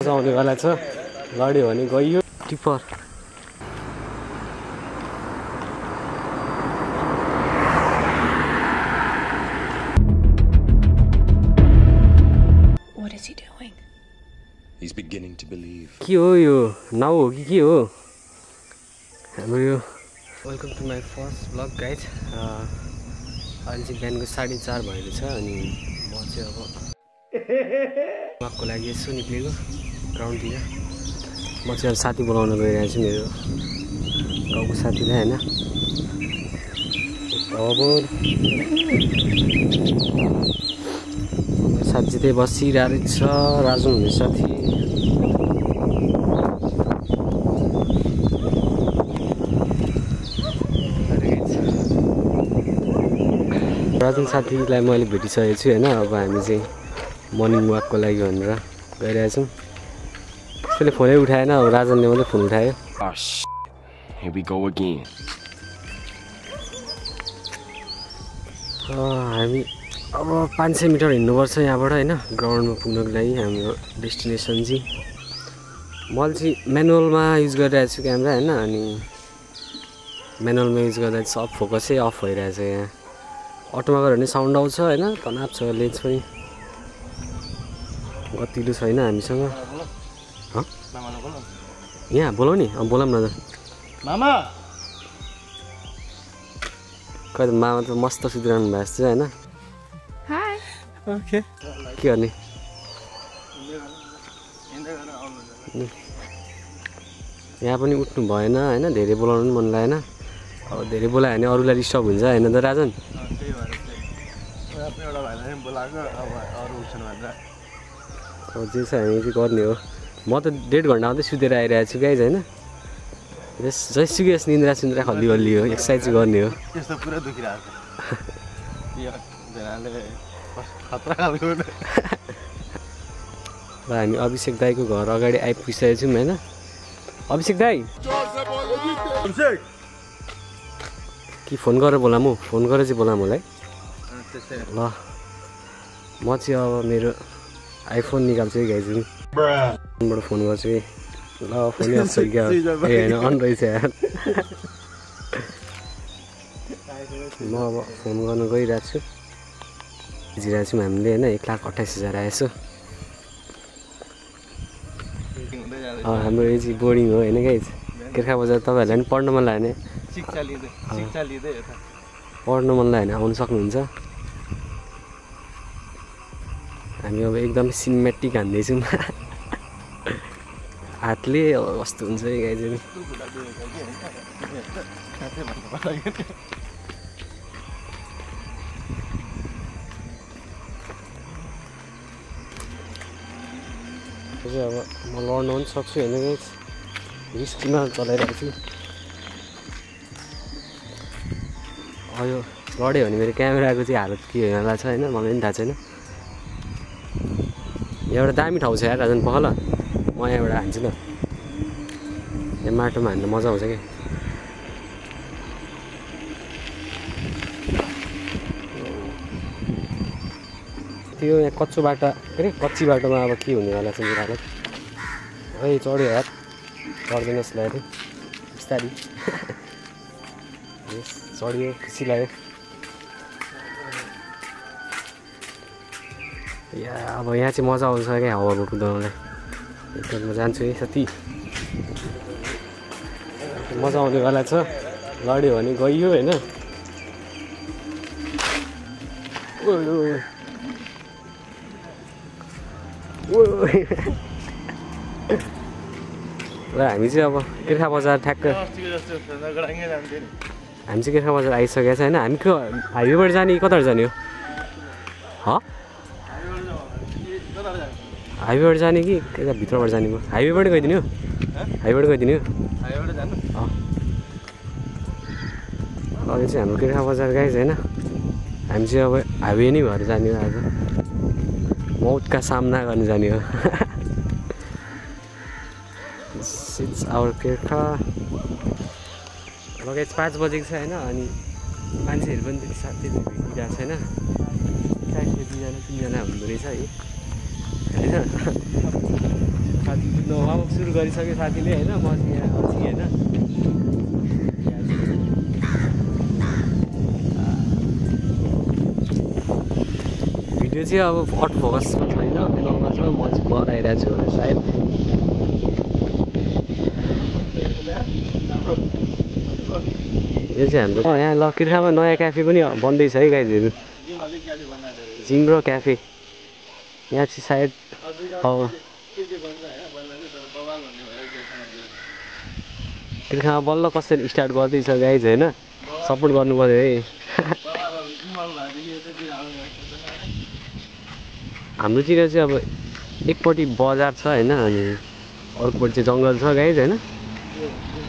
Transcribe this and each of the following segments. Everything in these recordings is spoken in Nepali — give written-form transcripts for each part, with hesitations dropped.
आउनेवाला छ लड्यो भने गइयो tipper What is he doing? He's beginning to believe. के हो यो नाउ हो कि के हो हाम्रो यो welcome to my first blog guys अहिले चाहिँ बिहानको 4:30 भएको छ अनि म चाहिँ अब वकको लागि यसो निक्लेको ग्राउन्डतिर म चाहिँ अब साथी बोलाउन गइरहेको छु मेरो गाउँको साथीलाई होइन अब साथी चाहिँ त्यही बसिरहेको छ राजु हुने साथी राजन साथीलाई मैले भेटिसकेको छु होइन अब हामी चाहिँ मर्निङ वाकको लागि भनेर गइरहेछौँ त्यसले फोनै उठाएन अब राजनले मात्रै फोन उठायो Here we go again. हामी अब 500 मिटर हिँड्नुपर्छ यहाँबाट होइन ग्राउन्डमा पुग्नको लागि हाम्रो डेस्टिनेसन चाहिँ मैले चाहिँ म्यानुअलमा युज गरिरहेको छु क्यामेरा होइन अनि म्यानुअलमा युज गर्दा चाहिँ सब फोकसै अफ भइरहेछ यहाँ अटोमा गयो भने साउन्ड आउँछ होइन तनाव छ लेन्स पनि गतिलो छैन हामीसँग यहाँ बोलाउ नि अब बोलाऊँ न त मामा खै त मामा त मस्त सुतिरहनु भएको छ होइन Hi. ओके के गर्ने यहाँ पनि उठ्नु भएन होइन धेरै बोलाउनु पनि मन लागेन अब धेरै बोलायो भने अरूलाई डिस्टर्ब हुन्छ होइन त राजन त्यही भएर चाहिँ एउटा भाइलाई पनि बोलाएको अब अरू उठ्छन् भनेर अब जे छ हामी चाहिँ गर्ने हो म त 1.5 घन्टा मात्रै सुतेर आइरहेको छु गाइज होइन जैसुकै यस निन्द्रा सुन्द्रा खल्ली खल्ली हो एक्सर्साइज चाहिँ गर्ने हो त्यस्तो पुरा दुखिरहेको छ यो भेनाले खतरा खालको र हामी अभिषेक दाईको घर अगाडि आइपुगिसकेको छौँ होइन अभिषेक दाई कि फोन गरेर बोलाऊँ म फोन गरेर चाहिँ बोलाऊँ मलाई ल म चाहिँ अब मेरो आइफोन निकाल्छु है गाइज फोनबाट फोन गर्छु है ल फोनै अफ छ क्या ए होइन अन रहेछ यार म अब फोन गर्न गइरहेको छु जिरहेको छौँ हामीले होइन 1,28,000 आएछ हाम्रो यो चाहिँ बोर्डिङ हो होइन गाइज किर्खा बजार तपाईँहरूलाई पनि पढ्न मन लाग्यो भने पढ्न मन लाग्यो भने आउनु सक्नुहुन्छ हामी अब एकदम सिनेमेटिक हान्दैछौँ हातले कस्तो हुन्छ है गाइज अब म लड्न पनि सक्छु होइन गाइज रिस्कमा चलाइरहेको छु यो लड्यो भने मेरो क्यामेराको चाहिँ हालत के होला छ होइन मलाई पनि थाहा छैन एउटा दामी ठाउँ छ यार राजन पख ल म यहाँबाट हान्छु ल यहाँ माटोमा हान्नु मजा आउँछ क्या त्यो यहाँ कच्चो बाटो के अरे कच्ची बाटोमा अब के हुनेवाला छ मेरो हालत है चढ्यो यार चढ्दैनस् लाग्यो बिस्तारी चढ्यो खुसी लाग्यो या अब यहाँ चाहिँ मजा आउँछ क्या हावामा कुदाउनलाई एकपल्ट म जान्छु है साथी मजा आउनेवाला छ लड्यो भने गइयो होइन र हामी चाहिँ अब किर्खा बजार ठ्याक्क हामी चाहिँ किर्खा बजार आइसकेको छ होइन हामी हाइवेबाट जाने कताबाट जाने हो हाइवेबाट जाने कि यता भित्रबाट जाने हो हाइवेबाट गइदिने हो हाइवेबाट गइदिने हो अघि चाहिँ हाम्रो किर्खा बजार गाइज होइन हामी चाहिँ अब हाइवे नै भएर जाने हो आज मौतका सामना गर्न जाने हो सिट्स आवर किर्खा लगायत 5 बजेको छ होइन अनि मान्छेहरू पनि त्यति साथै भेटिरहेको छैन सायद 2जना 3जना हुँदो रहेछ है होइन साथी कुद्नु वार्मअप सुरु गरिसक्यो साथीले होइन म चाहिँ यहाँ अल्छी होइन भिडियो चाहिँ अब अट फोकसमा छैन नर्मल छ म चाहिँ बनाइरहेको छु भने सायद यो चाहिँ हाम्रो यहाँ लकिरखामा नयाँ क्याफे पनि बन्दैछ है गाइजहरू जिम्रो क्याफे यहाँ चाहिँ सायद किर्खामा बल्ल कसरी स्टार्ट गर्दैछ गाइज होइन सपोर्ट गर्नु पर्यो है हाम्रोतिर चाहिँ अब एकपट्टि बजार छ होइन अनि अर्कोपट्टि चाहिँ जङ्गल छ गाइज होइन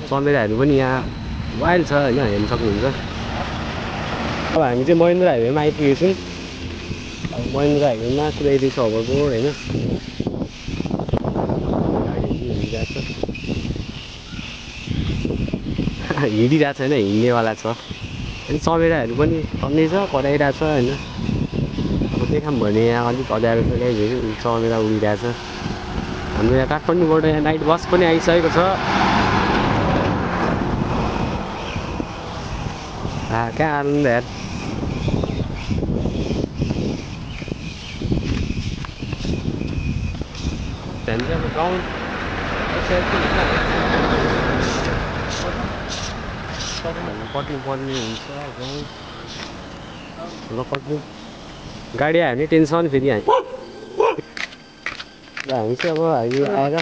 चमेराहरू पनि यहाँ वाइल्ड छ होइन हेर्नु सक्नुहुन्छ अब हामी चाहिँ महेन्द्र हाइवेमा आइपुगेको छौँ अब महेन्द्र हाइवेमा कुदाइदिएको छ होभरबोर्ड होइन हिँडिरहेको छ होइन हिँड्नेवाला छ अनि चमेराहरू पनि टन्नै छ कराइरहेको छ होइन अब देखाऊँ भने यहाँ अलिक अँध्यारो छ गाइजहरू चमेरा उडिरहेको छ हाम्रो यहाँ काठमाडौँबाट यहाँ नाइट बस पनि आइसकेको छ क्या आनन्द यार त्यहाँदेखि अब गाउँ कट्नु पर्ने हुन्छ गाउँ ल कट्नु गाडी आयो भने टेन्सन फेरि हामी चाहिँ अब हामी आएर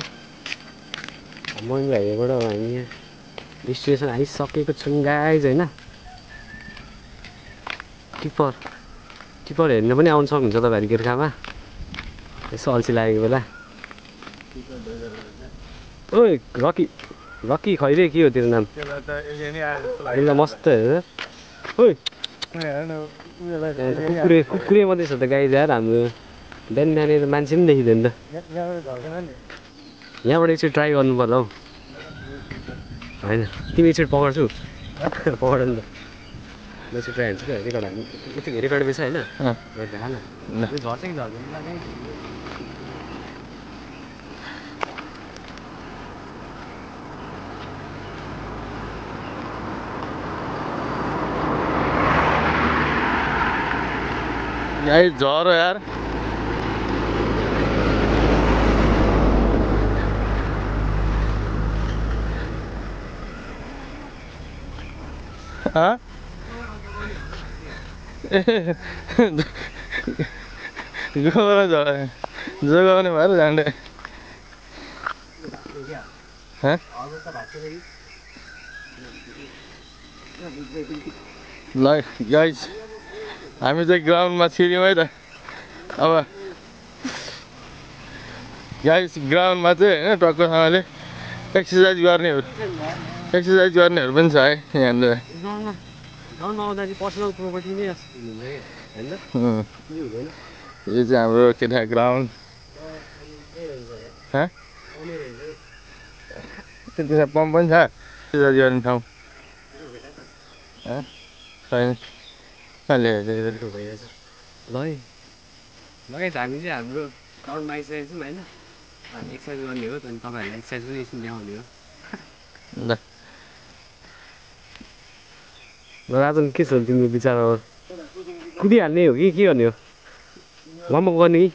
महेन्द्र हाइवेबाट हामी यहाँ डेस्टिनेसन आइसकेको छौँ गाइज होइन टिपर हेर्न पनि आउनु सक्नुहुन्छ तपाईँहरू गिर्खामा यसो अल्छी लागेको बेला ओइ रकी खैरे के हो तेरो नाम अहिले मस्त हेर ओइ कुकुरे मात्रै छ त गाई यार हाम्रो बिहान बिहानै त मान्छे पनि देखिँदैन त यहाँबाट एकचोटि ट्राई गर्नु पर्ला हौ होइन तिमी एकचोटि पकड्छु पकड नि त म चाहिँ ट्राई हुन्छ क्या रेकर्ड हाल्नु यति रेकर्ड बेस होइन देखा न झर्छ कि झर्दैन यही झर यार हाँ जोगाउने भएर जान्डे ल गाइस हामी चाहिँ ग्राउन्डमा छिर्यौँ है त अब गाइस ग्राउन्डमा चाहिँ होइन टक्कसँगले एक्सर्साइज गर्नेहरू पनि छ है यहाँनिर गाउँमा आउँदा चाहिँ पर्सनल प्रोपर्टी नै होइन यो चाहिँ हाम्रो केटा ग्राउन्ड त्यहाँ पम्प पनि छ एक्सर्साइज गर्ने ठाउँ छैन कहिले भइरहेछ ल है लगाइछ हामी चाहिँ हाम्रो ग्राउन्डमा आइसकेको छौँ होइन हामी एक्सर्साइज गर्ने हो अनि तपाईँहरूलाई एक्सर्साइज पनि एकछिन देखाउने हो ल राजन के छ तिम्रो विचार अब कुदिहाल्ने हो कि के गर्ने हो वार्मअप गर्ने कि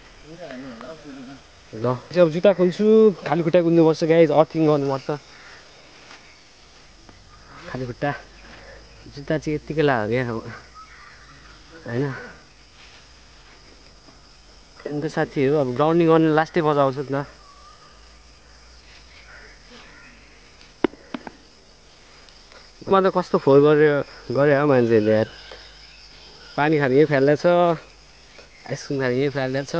ल अब जुत्ता खोल्छु खाली खुट्टा कुद्नुपर्छ गाइज अर्थिङ गर्नुपर्छ खाली खुट्टा जुत्ता चाहिँ यत्तिकै लाग्यो क्या अब होइन अन्त साथीहरू अब ग्राउन्डिङ गर्ने लास्टै बजाउँछ नि त म त कस्तो फोहोर गरे हो मान्छेहरूले यार पानी खाने यहीँ फ्याल्दैछ आइसक्रिम खाने यहीँ फ्याल्दैछ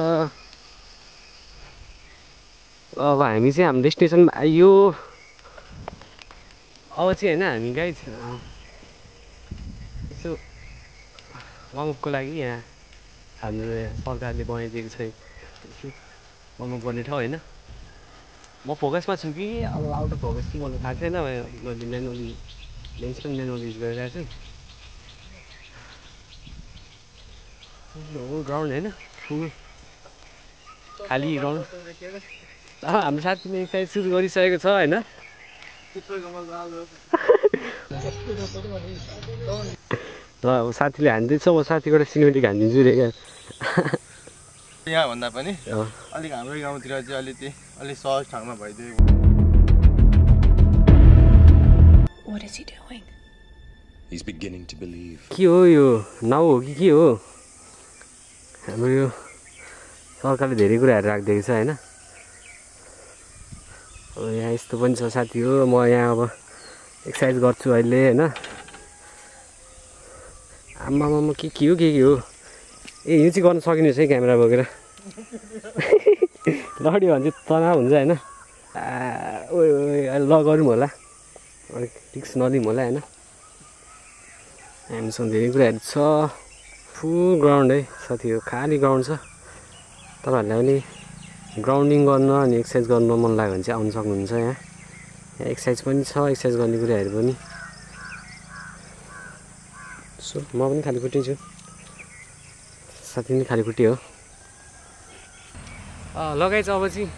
अब हामी चाहिँ हाम्रो डेस्टिनेसनमा आइयो अब चाहिँ होइन हामी गाइज यसो वार्मअपको लागि यहाँ हाम्रो सरकारले बनाइदिएको छ वार्मअप गर्ने ठाउँ होइन म फोकसमा छु कि अब आउट अफ फोकस कि मलाई थाहा छैन मैले म्यानुअली लेन्स पनि म्यानुअल युज गरिरहेको छु ग्राउन्ड होइन फुल खाली ग्राउन्ड हाम्रो साथीले एक्सर्साइज सुरु गरिसकेको छ होइन ल अब साथीले हान्दैछ म साथीबाट सिनेमेटिक हानिदिन्छु रे क्या यहाँ भन्दा पनि अलिक हाम्रै गाउँतिर चाहिँ अलि सहज ठाउँमा भइदियो What is he doing? He's beginning to believe. के हो यो नाउ हो कि के हो हाम्रो यो सरकारले धेरै कुराहरू राखिदिएको छ होइन अब यहाँ यस्तो पनि छ साथी हो म यहाँ अब एक्सर्साइज गर्छु अहिले होइन आमामा के हो ए यो चाहिँ गर्न सकिने रहेछ है क्यामेरा बोकेर लड्यो भने चाहिँ तनाव हुन्छ होइन ल गरौँ होला अलिक रिक्स नदिउँ होला होइन हामीसँग धेरै कुराहरू छ फुल ग्राउन्ड है साथी हो खाली ग्राउन्ड छ तपाईँहरूलाई पनि ग्राउन्डिङ गर्न अनि एक्सर्साइज गर्न मन लाग्यो भने चाहिँ आउनु सक्नुहुन्छ यहाँ एक्सर्साइज पनि छ एक्सर्साइज गर्ने कुराहरू पनि सो म पनि खाली खुट्टी छु साथी पनि खाली खुट्टी हो लगाइ चाहिँ अब चाहिँ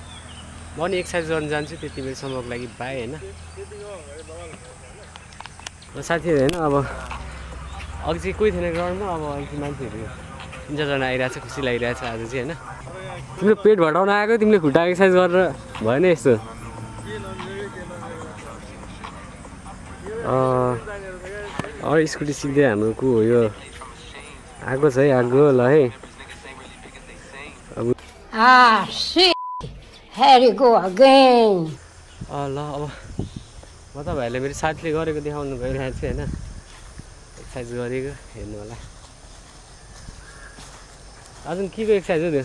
म नि एक्सर्साइज गर्न जान्छु त्यति बेलासम्मको लागि बाई होइन र साथीहरू होइन अब अघि चाहिँ कोही थिएन ग्राउन्डमा अब अलिक मान्छेहरू 3-4जना आइरहेको छ खुसी लागिरहेको छ आज चाहिँ होइन तिम्रो पेट घटाउन आएको तिमीले खुट्टा एक्सर्साइज गरेर भएन यस्तो स्कुटी सिक्दै हाम्रो को हो यो आएको छ है आगो ल है shit. Here you go again. ल अब म तपाईँहरूलाई मेरो साथीले गरेको देखाउनु गइरहेको छु होइन एक्सर्साइज गरेको हेर्नु होला आज के को एक्सर्साइज हो त्यो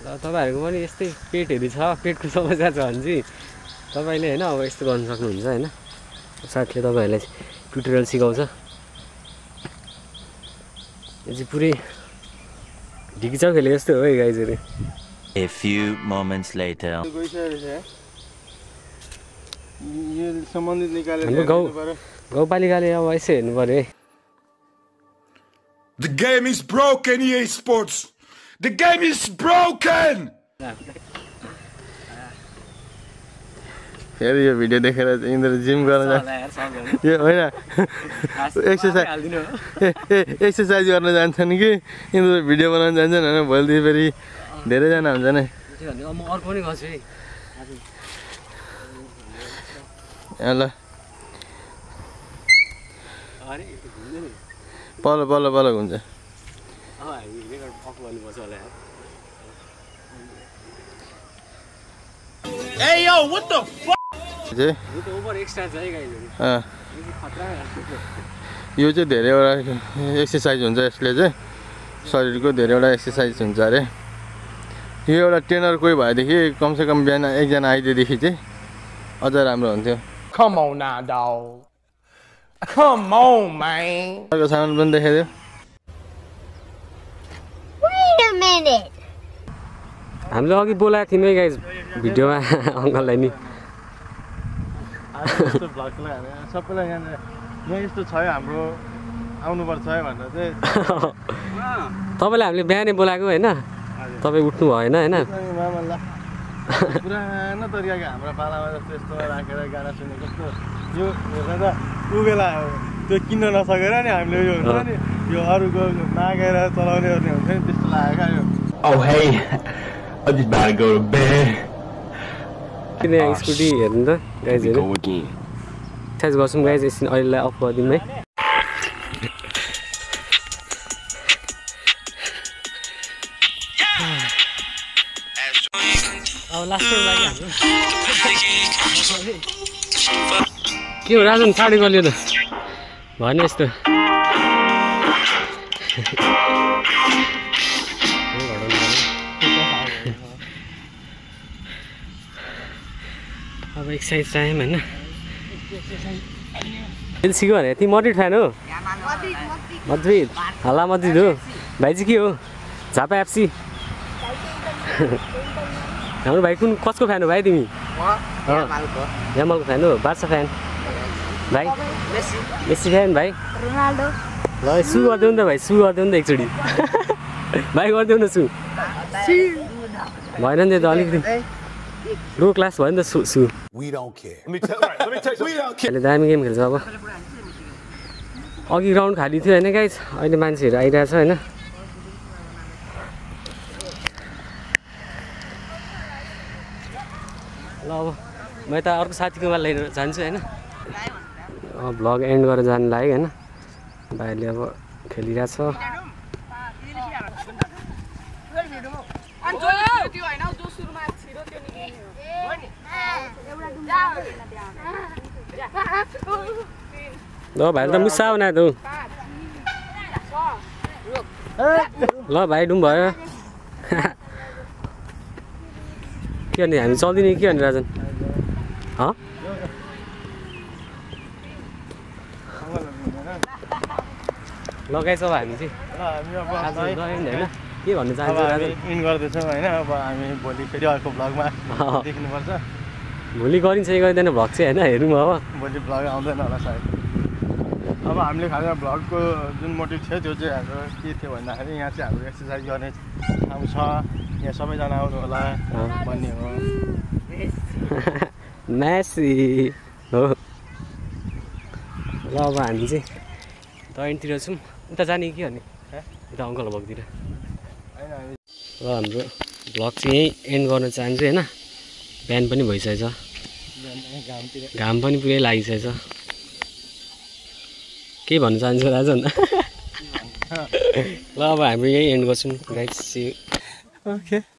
ल तपाईँहरूको पनि यस्तै पेटहरू छ पेटको समस्या छ भने चाहिँ तपाईँले होइन अब यस्तो गर्न सक्नुहुन्छ होइन साथीले तपाईँहरूलाई ट्युटोरियल सिकाउँछ यो चाहिँ पुरै ढिकिचाउ खेले जस्तो हो है गाइजहरू A few moments later. हाम्रो गाउँपालिकाले अब यसो हेर्नु पर्यो है The game is broken, EA Sports. The game is broken. फेरि यो भिडियो देखेर चाहिँ यिनीहरू जिम गर्न जान्छ यो होइन एक्सर्साइज गर्न जान्छन् कि यिनीहरू भिडियो बनाउन जान्छन् होइन भोलिदेखि फेरि धेरैजना हुन्छ नि म अर्को पनि गर्छु है ल पल्लो हुन्छ Hey yo, what the fuck? यो चाहिँ धेरैवटा एक्सर्साइज हुन्छ यसले चाहिँ शरीरको धेरैवटा एक्सर्साइज हुन्छ अरे यो एउटा ट्रेनर कोही भएदेखि कमसेकम बिहान एकजना आइदिएदेखि चाहिँ अझ राम्रो हुन्थ्यो Come on now, dog. Come on, man. अर्को सामान पनि देखाइदियो Wait a minute. हामीले अघि बोलाएको थियौँ है गाइज भिडियोमा अङ्कललाई नि सबैलाई यहाँ यस्तो छ हाम्रो आउनुपर्छ है भनेर चाहिँ तपाईँलाई हामीले बिहानै बोलाएको होइन तपाईँ उठ्नु भएन होइन पुरानो तरिकाको हाम्रो पालामा जस्तो यस्तोमा राखेर गाना सुन्ने कस्तो यो हेर्दा त ऊ बेला त्यो किन्न नसकेर नि हामीले यो हुन्छ नि यो अरूको मागेर चलाउने ओर्ने हुन्छ नि त्यस्तो लागेको यो Oh hey, I just about to go to bed. किन स्कुटी हेर्नु त गाइजहरू Go again. एक्सर्साइज गर्छौँ गाइज एकछिन अहिलेलाई अफ गरिदिउँ है अब लास्ट लागि के हो राजन साडी गल्यो त भएन यस्तो अब एक्सर्साइज टाइम होइन एलसीको भने तिमी मद्रिड फ्यान हो मद्रिड हल्ला मद्रिड हो भाइ चाहिँ के हो झापा एफसी हाम्रो भाइ कसको फ्यान हो भाइ तिमी यामलको फ्यान हो बार्सा फ्यान भाइ मेसी फ्यान भाइ ल सु गरिदेऊ नि त भाइ सु गरिदेऊ नि त एकचोटि भाइ गरिदेऊ न सु भएन नि त अलिकति लो क्लास भयो नि त सु अहिले दामी गेम खेल्छ अब अघि ग्राउन्ड खाली थियो होइन गाइस अहिले मान्छेहरू आइरहेछ होइन ल अब म यता अर्को साथीकोमा लिएर जान्छु होइन भ्लग एन्ड गरेर जानु लाग्यो होइन भाइले अब खेलिरहेछ ल भाइ त मुसा आउन त ल भाइ डुम भयो के भने हामी चल्दिने के भने राजन लगाइछ अब हामी चाहिँ होइन के भन्नु चाहन्छु राजन इन गर्दैछौँ होइन अब हामी भोलि फेरि अर्को भ्लगमा देखिनुपर्छ भोलि गरिन्छ कि गरिँदैन भ्लग चाहिँ होइन हेरौँ अब भोलि भ्लग आउँदैन होला सायद अब हामीले खाने भ्लगको जुन मोटिभ थियो त्यो चाहिँ हाम्रो के थियो भन्दाखेरि यहाँ चाहिँ हाम्रो एक्सर्साइज गर्ने ठाउँ छ यहाँ सबैजना आउनु होला भन्ने हो म्यासी हो ल अब हामी चाहिँ दयनतिर छौँ उता जाने कि भने उता अङ्कल भगतिर ल हाम्रो भ्लग चाहिँ यहीँ एन्ड गर्न चाहन्छु होइन बिहान पनि भइसकेछ घाम पनि पुरै लागिसकेछ के भन्न चाहन्छु राजन ल अब हामी यहीँ एन्ड गर्छौँ गाइस ओके